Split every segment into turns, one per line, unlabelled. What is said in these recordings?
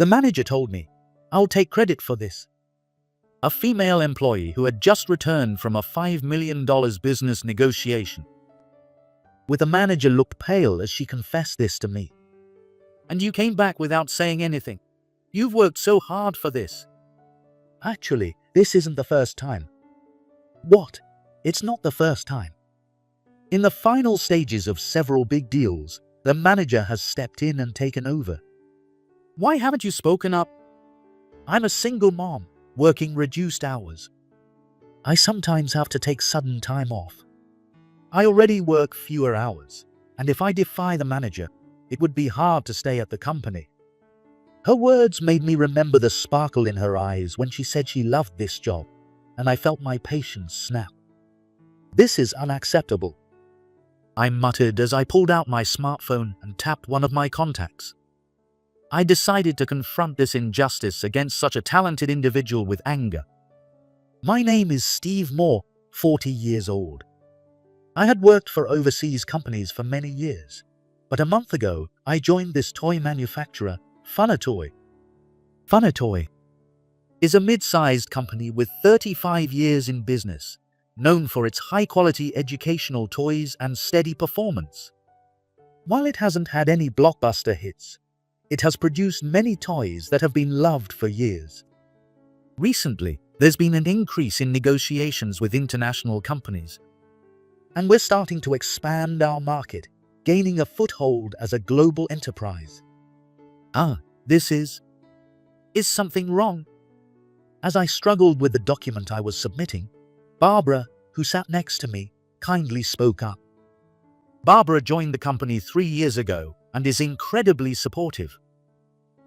The manager told me, "I'll take credit for this." A female employee who had just returned from a $5 million business negotiation. With the manager looked pale as she confessed this to me. "And you came back without saying anything. You've worked so hard for this." "Actually, this isn't the first time." "What? It's not the first time." In the final stages of several big deals, the manager has stepped in and taken over. "Why haven't you spoken up?" "I'm a single mom, working reduced hours. I sometimes have to take sudden time off. I already work fewer hours, and if I defy the manager, it would be hard to stay at the company." Her words made me remember the sparkle in her eyes when she said she loved this job, and I felt my patience snap. "This is unacceptable," I muttered as I pulled out my smartphone and tapped one of my contacts. I decided to confront this injustice against such a talented individual with anger. My name is Steve Moore, 40 years old. I had worked for overseas companies for many years, but a month ago I joined this toy manufacturer, Funatoy. Funatoy is a mid-sized company with 35 years in business, known for its high-quality educational toys and steady performance. While it hasn't had any blockbuster hits, it has produced many toys that have been loved for years. Recently, there's been an increase in negotiations with international companies, and we're starting to expand our market, gaining a foothold as a global enterprise. This is something wrong? As I struggled with the document I was submitting, Barbara, who sat next to me, kindly spoke up. Barbara joined the company 3 years ago and is incredibly supportive.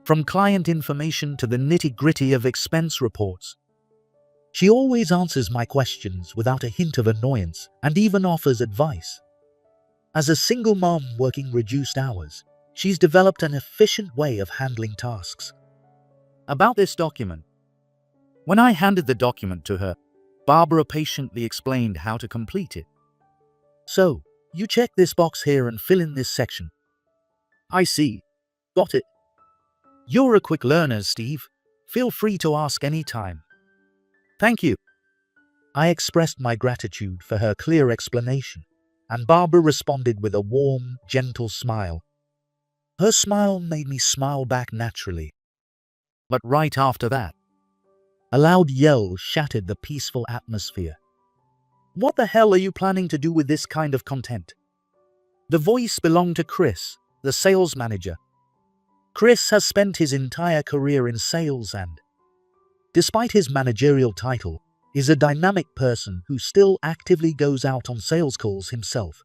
From client information to the nitty-gritty of expense reports. She always answers my questions without a hint of annoyance and even offers advice. As a single mom working reduced hours, she's developed an efficient way of handling tasks. About this document. When I handed the document to her, Barbara patiently explained how to complete it. "So, you check this box here and fill in this section." "I see. Got it." "You're a quick learner, Steve. Feel free to ask any time." "Thank you." I expressed my gratitude for her clear explanation, and Barbara responded with a warm, gentle smile. Her smile made me smile back naturally. But right after that, a loud yell shattered the peaceful atmosphere. "What the hell are you planning to do with this kind of content?" The voice belonged to Chris, the sales manager. Chris has spent his entire career in sales and, despite his managerial title, is a dynamic person who still actively goes out on sales calls himself.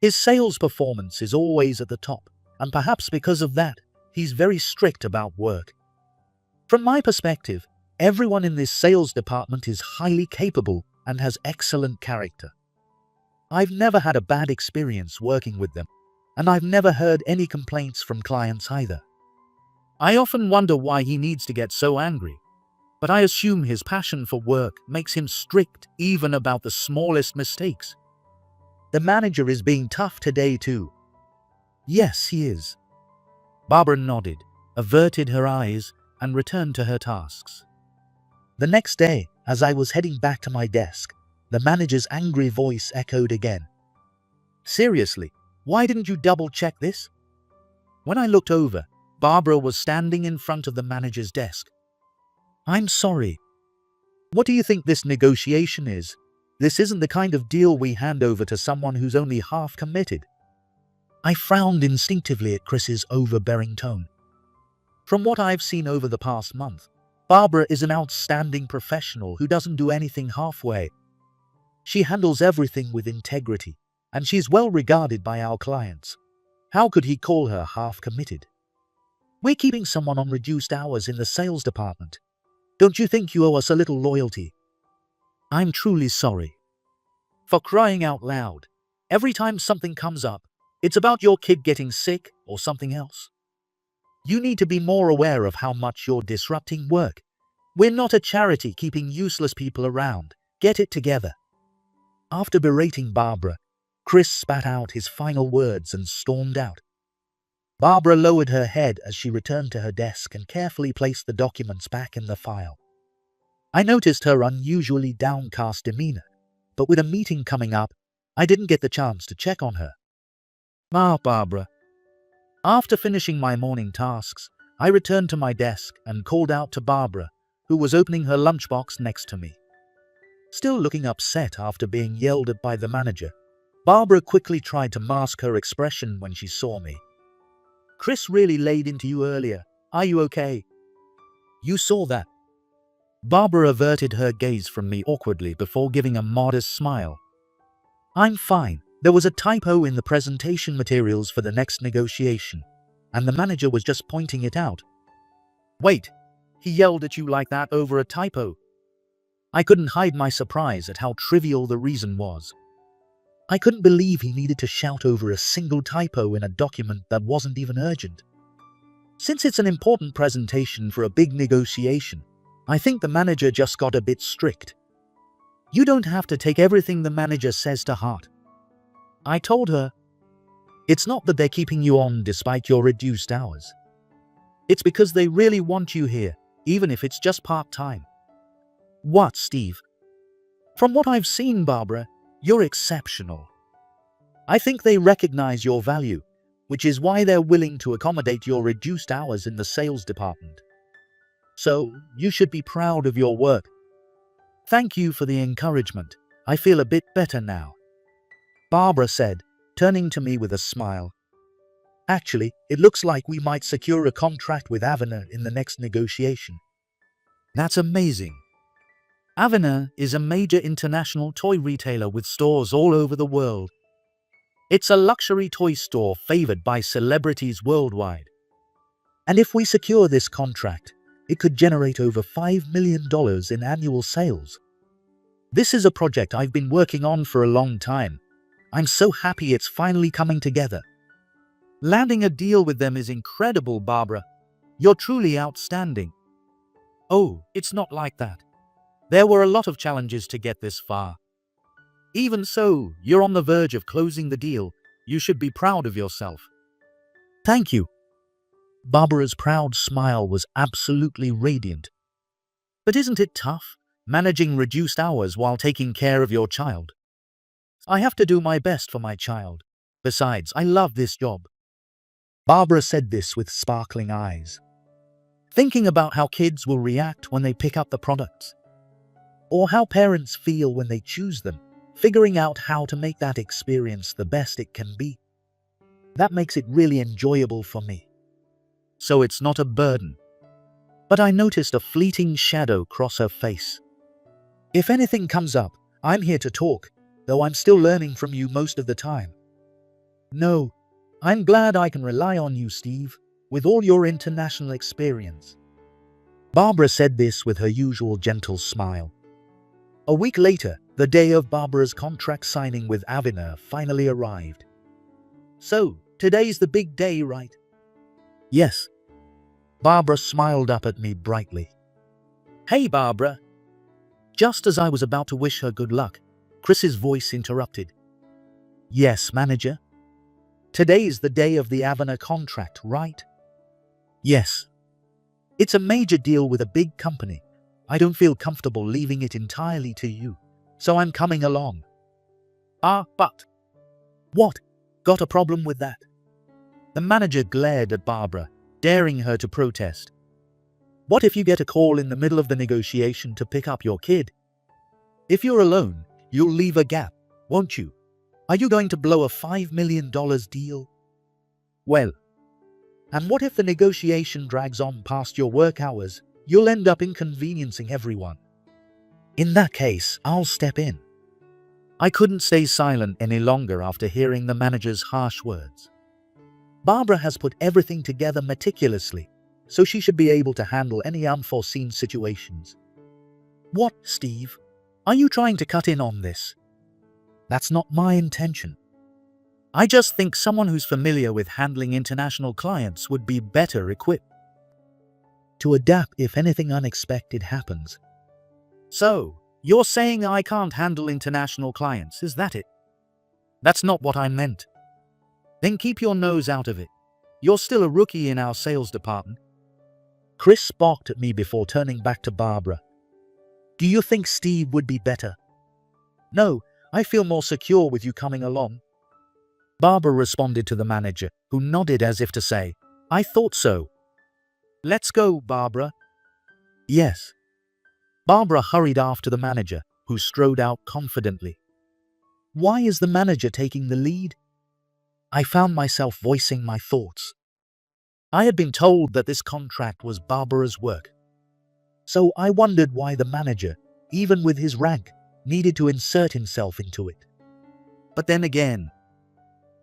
His sales performance is always at the top, and perhaps because of that, he's very strict about work. From my perspective, everyone in this sales department is highly capable and has excellent character. I've never had a bad experience working with them, and I've never heard any complaints from clients either. I often wonder why he needs to get so angry, but I assume his passion for work makes him strict even about the smallest mistakes. "The manager is being tough today too." "Yes, he is." Barbara nodded, averted her eyes, and returned to her tasks. The next day, as I was heading back to my desk, the manager's angry voice echoed again. "Seriously, why didn't you double-check this?" When I looked over, Barbara was standing in front of the manager's desk. "I'm sorry. What do you think this negotiation is? This isn't the kind of deal we hand over to someone who's only half committed." I frowned instinctively at Chris's overbearing tone. From what I've seen over the past month, Barbara is an outstanding professional who doesn't do anything halfway. She handles everything with integrity, and she's well regarded by our clients. How could he call her half-committed? We're keeping someone on reduced hours in the sales department. Don't you think you owe us a little loyalty? I'm truly sorry. For crying out loud, every time something comes up, it's about your kid getting sick or something else. You need to be more aware of how much you're disrupting work. We're not a charity keeping useless people around. Get it together. After berating Barbara, Chris spat out his final words and stormed out. Barbara lowered her head as she returned to her desk and carefully placed the documents back in the file. I noticed her unusually downcast demeanor, but with a meeting coming up, I didn't get the chance to check on her. Barbara. After finishing my morning tasks, I returned to my desk and called out to Barbara, who was opening her lunchbox next to me. Still looking upset after being yelled at by the manager, Barbara quickly tried to mask her expression when she saw me. Chris really laid into you earlier. Are you okay? You saw that? Barbara averted her gaze from me awkwardly before giving a modest smile. I'm fine. There was a typo in the presentation materials for the next negotiation, and the manager was just pointing it out. Wait, he yelled at you like that over a typo? I couldn't hide my surprise at how trivial the reason was. I couldn't believe he needed to shout over a single typo in a document that wasn't even urgent. Since it's an important presentation for a big negotiation, I think the manager just got a bit strict. You don't have to take everything the manager says to heart. I told her, it's not that they're keeping you on despite your reduced hours. It's because they really want you here, even if it's just part-time. What, Steve? From what I've seen, Barbara, you're exceptional. I think they recognize your value, which is why they're willing to accommodate your reduced hours in the sales department. So, you should be proud of your work. Thank you for the encouragement. I feel a bit better now, Barbara said, turning to me with a smile. Actually, it looks like we might secure a contract with Avenir in the next negotiation. That's amazing. Avenir is a major international toy retailer with stores all over the world. It's a luxury toy store favored by celebrities worldwide. And if we secure this contract, it could generate over $5 million in annual sales. This is a project I've been working on for a long time. I'm so happy it's finally coming together. Landing a deal with them is incredible, Barbara. You're truly outstanding. Oh, it's not like that. There were a lot of challenges to get this far. Even so, you're on the verge of closing the deal. You should be proud of yourself. Thank you. Barbara's proud smile was absolutely radiant. But isn't it tough, managing reduced hours while taking care of your child? I have to do my best for my child. Besides, I love this job. Barbara said this with sparkling eyes, thinking about how kids will react when they pick up the products, or how parents feel when they choose them, figuring out how to make that experience the best it can be. That makes it really enjoyable for me. So it's not a burden. But I noticed a fleeting shadow cross her face. If anything comes up, I'm here to talk, though I'm still learning from you most of the time. No, I'm glad I can rely on you, Steve, with all your international experience. Barbara said this with her usual gentle smile. A week later, the day of Barbara's contract signing with Avenir finally arrived. So, today's the big day, right? Yes. Barbara smiled up at me brightly. Hey, Barbara. Just as I was about to wish her good luck, Chris's voice interrupted. Yes, manager? Today's the day of the Avenir contract, right? Yes. It's a major deal with a big company. I don't feel comfortable leaving it entirely to you, so I'm coming along. But... What? Got a problem with that? The manager glared at Barbara, daring her to protest. What if you get a call in the middle of the negotiation to pick up your kid? If you're alone, you'll leave a gap, won't you? Are you going to blow a $5 million deal? Well, and what if the negotiation drags on past your work hours? You'll end up inconveniencing everyone. In that case, I'll step in. I couldn't stay silent any longer after hearing the manager's harsh words. Barbara has put everything together meticulously, so she should be able to handle any unforeseen situations. What, Steve? Are you trying to cut in on this? That's not my intention. I just think someone who's familiar with handling international clients would be better equipped to adapt if anything unexpected happens. So, you're saying I can't handle international clients, is that it? That's not what I meant. Then keep your nose out of it. You're still a rookie in our sales department." Chris barked at me before turning back to Barbara. "Do you think Steve would be better?" "No, I feel more secure with you coming along." Barbara responded to the manager, who nodded as if to say, "I thought so." "Let's go, Barbara." "Yes." Barbara hurried after the manager, who strode out confidently. Why is the manager taking the lead? I found myself voicing my thoughts. I had been told that this contract was Barbara's work. So I wondered why the manager, even with his rank, needed to insert himself into it. But then again,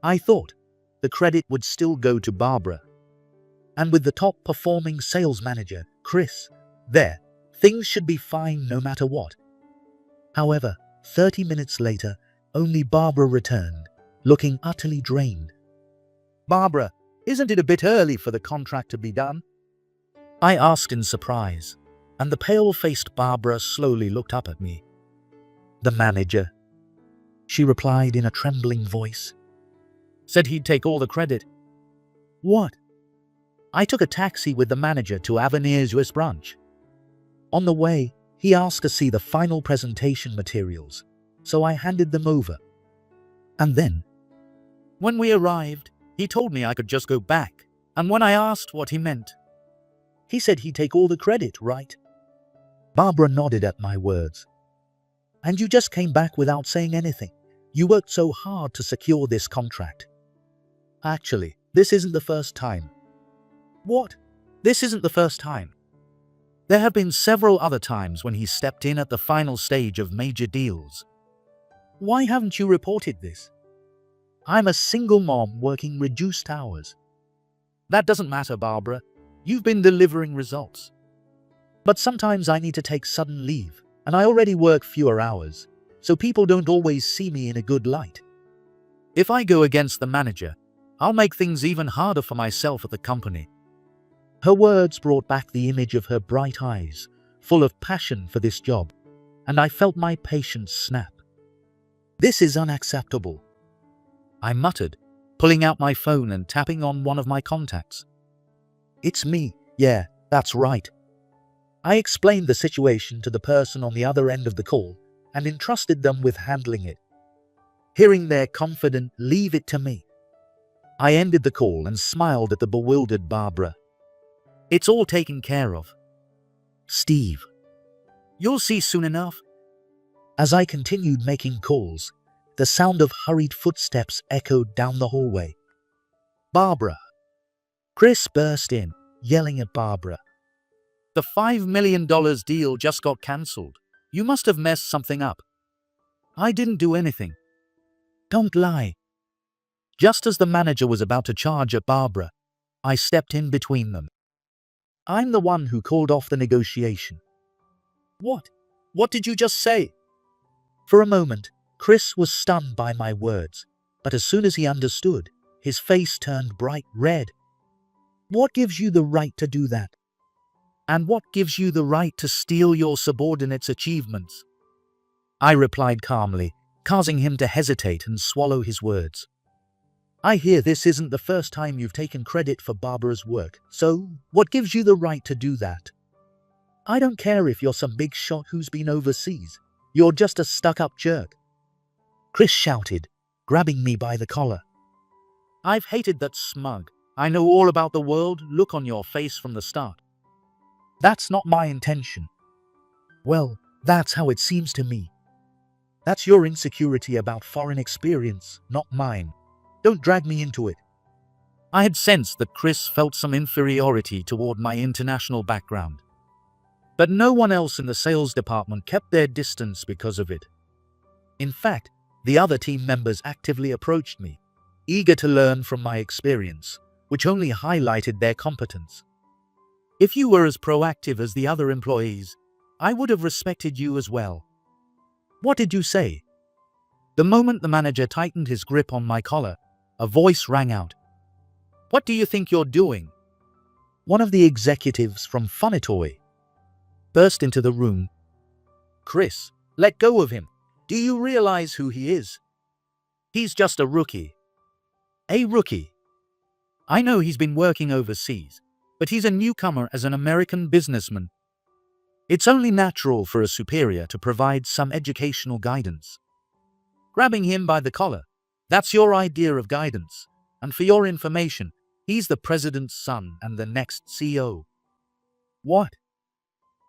I thought the credit would still go to Barbara. And with the top performing sales manager, Chris, there, things should be fine no matter what. However, 30 minutes later, only Barbara returned, looking utterly drained. "Barbara, isn't it a bit early for the contract to be done?" I asked in surprise, and the pale-faced Barbara slowly looked up at me. "The manager," she replied in a trembling voice, "said he'd take all the credit." "What?" I took a taxi with the manager to Avenir's US branch. On the way, he asked to see the final presentation materials, so I handed them over. And then, when we arrived, he told me I could just go back, and when I asked what he meant, he said he'd take all the credit, right? Barbara nodded at my words. "And you just came back without saying anything. You worked so hard to secure this contract." "Actually, this isn't the first time." "What?" "This isn't the first time. There have been several other times when he stepped in at the final stage of major deals." "Why haven't you reported this?" "I'm a single mom working reduced hours." "That doesn't matter, Barbara. You've been delivering results." "But sometimes I need to take sudden leave, and I already work fewer hours, so people don't always see me in a good light. If I go against the manager, I'll make things even harder for myself at the company." Her words brought back the image of her bright eyes, full of passion for this job, and I felt my patience snap. "This is unacceptable," I muttered, pulling out my phone and tapping on one of my contacts. "It's me. Yeah, that's right." I explained the situation to the person on the other end of the call and entrusted them with handling it. Hearing their confident "leave it to me," I ended the call and smiled at the bewildered Barbara. "It's all taken care of, Steve. You'll see soon enough." As I continued making calls, the sound of hurried footsteps echoed down the hallway. "Barbara!" Chris burst in, yelling at Barbara. "The $5 million deal just got cancelled. You must have messed something up." "I didn't do anything." "Don't lie." Just as the manager was about to charge at Barbara, I stepped in between them. "I'm the one who called off the negotiation." "What? What did you just say?" For a moment, Chris was stunned by my words, but as soon as he understood, his face turned bright red. "What gives you the right to do that? And what gives you the right to steal your subordinates' achievements?" I replied calmly, causing him to hesitate and swallow his words. "I hear this isn't the first time you've taken credit for Barbara's work, so what gives you the right to do that? I don't care if you're some big shot who's been overseas. You're just a stuck-up jerk," Chris shouted, grabbing me by the collar. "I've hated that smug, I know all about the world look on your face from the start." "That's not my intention." "Well, that's how it seems to me. That's your insecurity about foreign experience, not mine. Don't drag me into it." I had sensed that Chris felt some inferiority toward my international background. But no one else in the sales department kept their distance because of it. In fact, the other team members actively approached me, eager to learn from my experience, which only highlighted their competence. "If you were as proactive as the other employees, I would have respected you as well." "What did you say?" The moment the manager tightened his grip on my collar, a voice rang out. "What do you think you're doing?" One of the executives from Funitoy burst into the room. "Chris, let go of him. Do you realize who he is? He's just a rookie." "A rookie?" I know he's been working overseas, but he's a newcomer as an American businessman. It's only natural for a superior to provide some educational guidance. Grabbing him by the collar. That's your idea of guidance. And for your information, he's the president's son and the next CEO. What?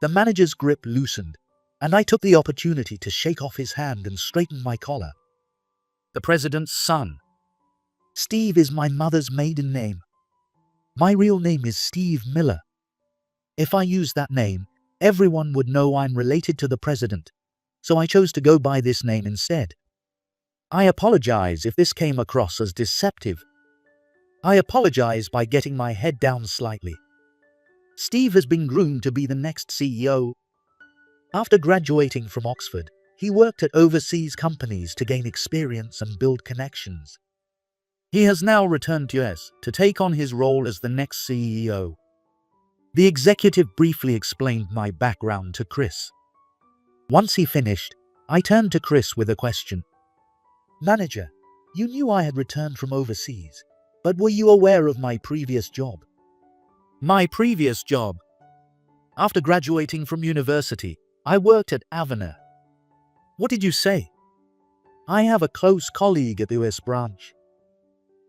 The manager's grip loosened, and I took the opportunity to shake off his hand and straighten my collar. The president's son. Steve is my mother's maiden name. My real name is Steve Miller. If I used that name, everyone would know I'm related to the president, so I chose to go by this name instead. I apologize if this came across as deceptive. I apologize by getting my head down slightly. Steve has been groomed to be the next CEO. After graduating from Oxford, he worked at overseas companies to gain experience and build connections. He has now returned to US to take on his role as the next CEO. The executive briefly explained my background to Chris. Once he finished, I turned to Chris with a question. Manager, you knew I had returned from overseas, but were you aware of my previous job? My previous job? After graduating from university, I worked at Avenir. What did you say? I have a close colleague at the US branch.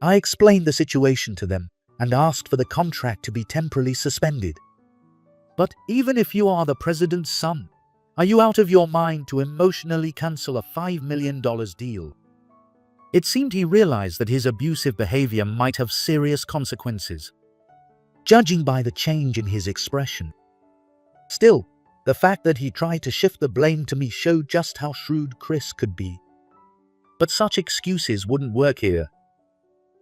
I explained the situation to them and asked for the contract to be temporarily suspended. But even if you are the president's son, are you out of your mind to emotionally cancel a $5 million deal? It seemed he realized that his abusive behavior might have serious consequences, judging by the change in his expression. Still, the fact that he tried to shift the blame to me showed just how shrewd Chris could be. But such excuses wouldn't work here.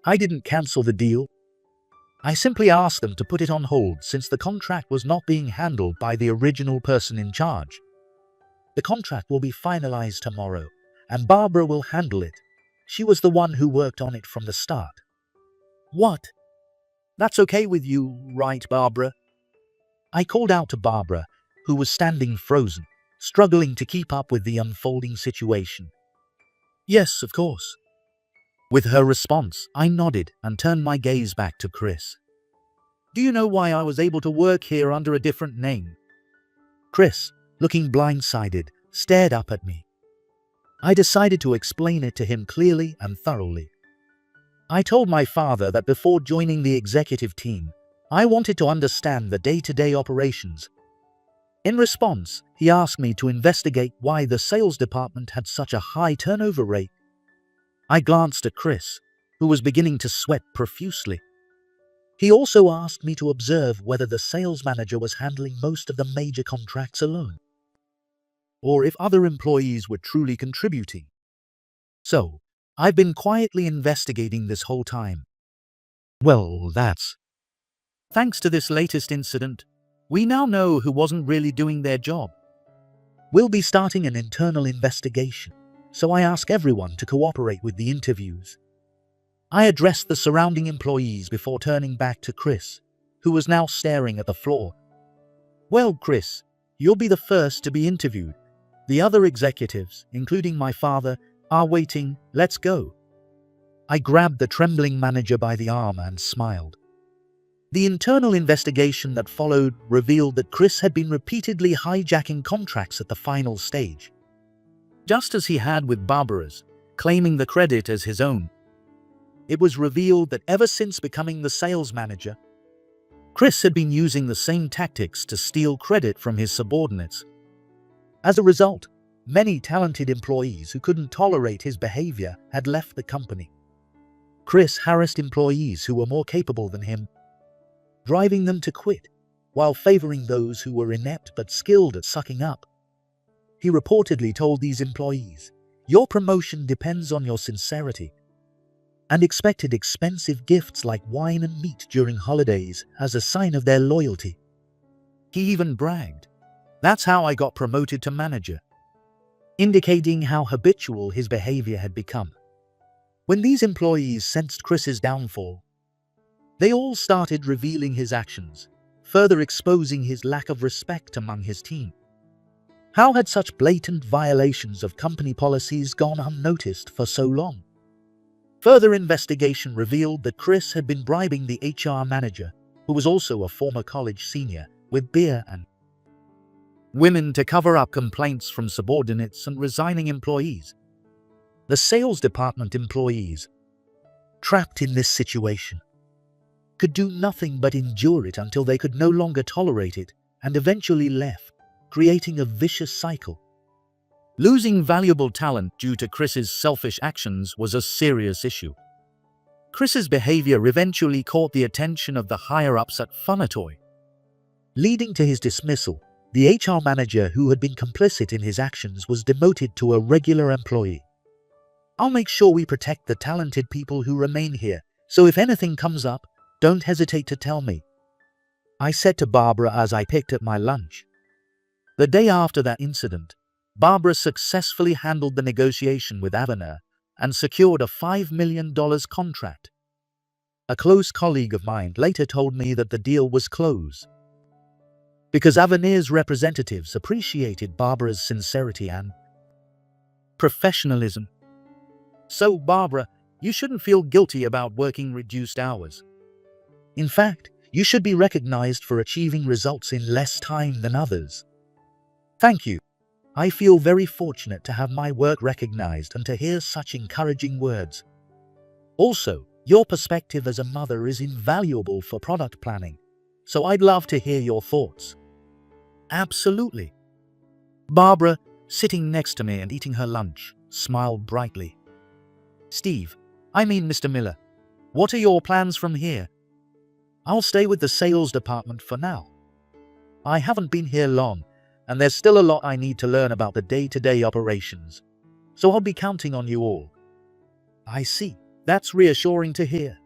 I didn't cancel the deal. I simply asked them to put it on hold since the contract was not being handled by the original person in charge. The contract will be finalized tomorrow, and Barbara will handle it. She was the one who worked on it from the start. What? That's okay with you, right, Barbara? I called out to Barbara, who was standing frozen, struggling to keep up with the unfolding situation. Yes, of course. With her response, I nodded and turned my gaze back to Chris. Do you know why I was able to work here under a different name? Chris, looking blindsided, stared up at me. I decided to explain it to him clearly and thoroughly. I told my father that before joining the executive team, I wanted to understand the day-to-day operations. In response, he asked me to investigate why the sales department had such a high turnover rate. I glanced at Chris, who was beginning to sweat profusely. He also asked me to observe whether the sales manager was handling most of the major contracts alone, or if other employees were truly contributing. So, I've been quietly investigating this whole time. Well, thanks to this latest incident, we now know who wasn't really doing their job. We'll be starting an internal investigation, so I ask everyone to cooperate with the interviews. I addressed the surrounding employees before turning back to Chris, who was now staring at the floor. Well, Chris, you'll be the first to be interviewed. The other executives, including my father, are waiting. Let's go. I grabbed the trembling manager by the arm and smiled. The internal investigation that followed revealed that Chris had been repeatedly hijacking contracts at the final stage, just as he had with Barbara's, claiming the credit as his own. It was revealed that ever since becoming the sales manager, Chris had been using the same tactics to steal credit from his subordinates. As a result, many talented employees who couldn't tolerate his behavior had left the company. Chris harassed employees who were more capable than him, driving them to quit, while favoring those who were inept but skilled at sucking up. He reportedly told these employees, "Your promotion depends on your sincerity," and expected expensive gifts like wine and meat during holidays as a sign of their loyalty. He even bragged, "That's how I got promoted to manager," indicating how habitual his behavior had become. When these employees sensed Chris's downfall, they all started revealing his actions, further exposing his lack of respect among his team. How had such blatant violations of company policies gone unnoticed for so long? Further investigation revealed that Chris had been bribing the HR manager, who was also a former college senior, with beer and women to cover up complaints from subordinates and resigning employees. The sales department employees, trapped in this situation, could do nothing but endure it until they could no longer tolerate it and eventually left, creating a vicious cycle. Losing valuable talent due to Chris's selfish actions was a serious issue. Chris's behavior eventually caught the attention of the higher-ups at Funatoy, leading to his dismissal. The HR manager who had been complicit in his actions was demoted to a regular employee. I'll make sure we protect the talented people who remain here, so if anything comes up, don't hesitate to tell me, I said to Barbara as I picked up my lunch. The day after that incident, Barbara successfully handled the negotiation with Avenir and secured a $5 million contract. A close colleague of mine later told me that the deal was closed because Avenir's representatives appreciated Barbara's sincerity and professionalism. So, Barbara, you shouldn't feel guilty about working reduced hours. In fact, you should be recognized for achieving results in less time than others. Thank you. I feel very fortunate to have my work recognized and to hear such encouraging words. Also, your perspective as a mother is invaluable for product planning, so I'd love to hear your thoughts. Absolutely. Barbara, sitting next to me and eating her lunch, smiled brightly. Steve, Mr. Miller, what are your plans from here? I'll stay with the sales department for now. I haven't been here long, and there's still a lot I need to learn about the day-to-day operations, so I'll be counting on you all. I see. That's reassuring to hear.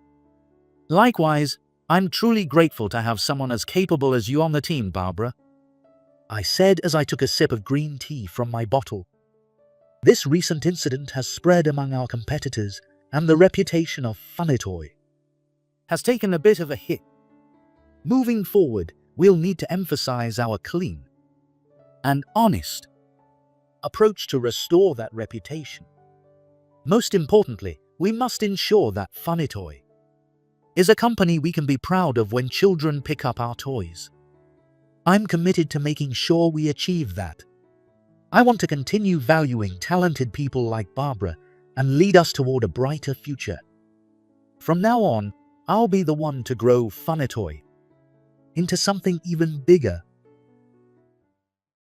Likewise, I'm truly grateful to have someone as capable as you on the team, Barbara, I said as I took a sip of green tea from my bottle. This recent incident has spread among our competitors, and the reputation of Funatoy has taken a bit of a hit. Moving forward, we'll need to emphasize our clean and honest approach to restore that reputation. Most importantly, we must ensure that Funatoy is a company we can be proud of when children pick up our toys. I'm committed to making sure we achieve that. I want to continue valuing talented people like Barbara and lead us toward a brighter future. From now on, I'll be the one to grow Funatoy into something even bigger